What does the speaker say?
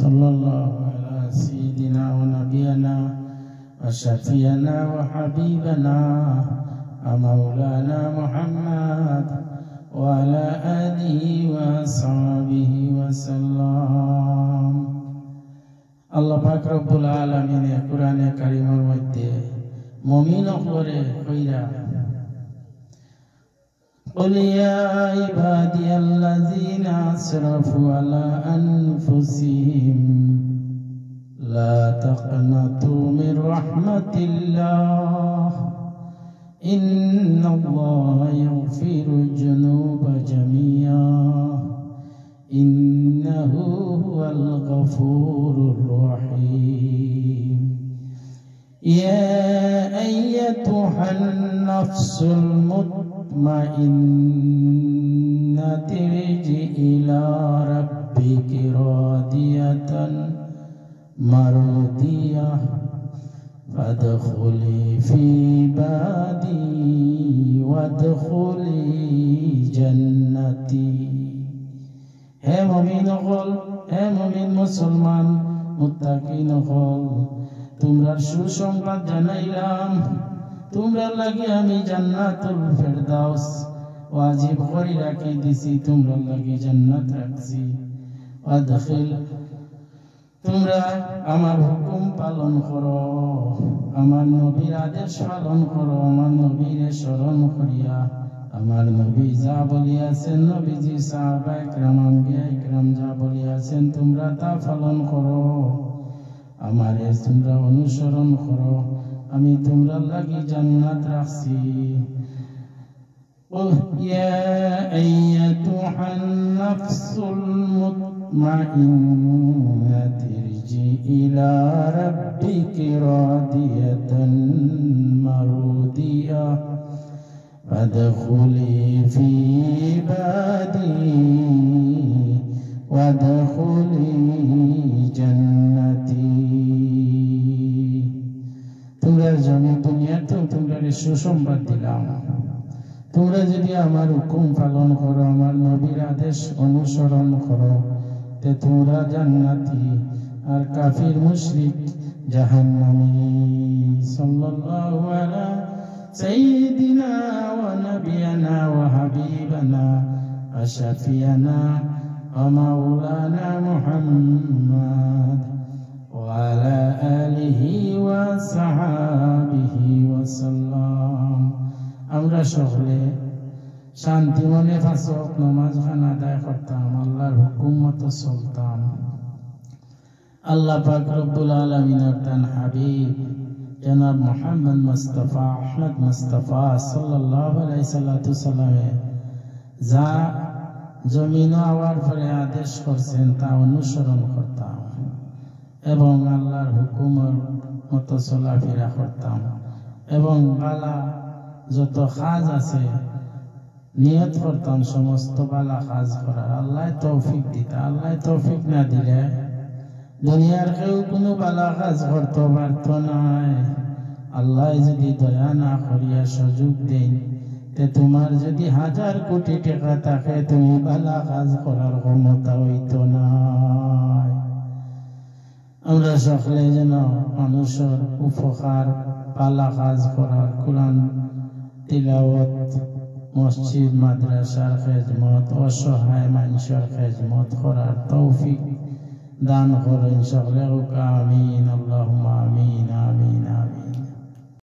sallallahu ala sayyidina wa nabiyana wa shafi'ana wa habibana wa maulana Muhammad wa ala alihi wa sahbihi wa sallam. আল্লাহ পাক রব্বুল আলামিনের কোরআনে কারীমের মধ্যে মুমিন হলে কইরা قل يا عبادي الذين أسرفوا على أنفسهم لا تقنطوا من رحمة الله إن الله يغفر الذنوب جميعا إنه هو الغفور الرحيم. يا أيتها النفس المطمئنة ارجعي إلى ربك راضية مرضية فادخلي في عبادي وادخلي جنتي. হে মুমিন হল, হে মুমিন মুসলমান মুত্তাকিন হল, তোমরা সুসংবাদ জানাইলাম, তোমরা লাগি আমি জান্নাতুল ফেরদাউস ওয়াজিব করে রাখি দিছি, তোমরা লাগি জান্নাত রাখছি। ওয়াদখিল, তোমরা আমার হুকুম পালন করো, আমার নবীর আদেশ পালন করো, আমার নবীর স্মরণ করিয়া আমার নবী যা বলিয়াছেন, নবীজি সাহাবা ইকরাম আম্বিয়া ইকরাম যা বলিয়াছেন তোমরা তা পালন করো, আমারে তোমরা অনুসরণ করো, আমি তোমরা লাগি জান্নাত রাখছি। ইয়া আইয়াতুহান নাফসুল মুতমাইন্নাতু ইরজি ইলা রাব্বিকি রাদিয়াতান মারদিয়া فادخلي في عبادي وادخلي جنتي. তোমরা জানো দুনিয়াতেও তোমরা সুসংবাদ দিলাম, তোমরা যদি আমার হুকুম পালন করো, আমার নবীর আদেশ অনুসরণ করো, তে তোমরা জান্নাতি, আর কাফির মুশরিক জাহান্নামী। সাল্লাল্লাহু আলা سيدنا ونبينا وحبيبنا وشفيعنا ومولانا محمد وعلى آله وصحبه وسلم. আমরা সকলে শান্তি মনে পাঁচ ওয়াক্ত নামাজ আদায় করতাম, আল্লাহর হুকুম মতো চলতাম। আল্লাহ পাক রব্বুল আলামিনের তান হাবিব জনাব মুহাম্মদ মুস্তাফা আহমদ মুস্তাফা সাল্লাল্লাহু আলাইহি সাল্লামে যা জমিন আওয়ার পরে আদেশ করছেন তা অনুসরণ করতাম এবং আল্লাহর হুকুমের মতো চলাফেরা করতাম, এবং বালা যত কাজ আছে নিয়ত করতাম সমস্ত বালা কাজ করার। আল্লাহ তৌফিক দিতা, আল্লাহ তৌফিক না দিলে দুনিয়ার কেউ কোনো বালা কাজ করতে পারত নাই। আল্লাহ যদি দয়া না করিয়া সুযোগ দেন, তে তোমার যদি 1000 কোটি টাকা থাকে তুমি বালা কাজ করার ক্ষমতা হইত না। আমরা সকলে যেন মানুষের উপকার, বালা কাজ করার, কোরআন তিলাওয়াত, মসজিদ মাদ্রাসার খেদমত, অসহায় মানুষের খেদমত করার তৌফিক দান করেন সকলে। আমিন।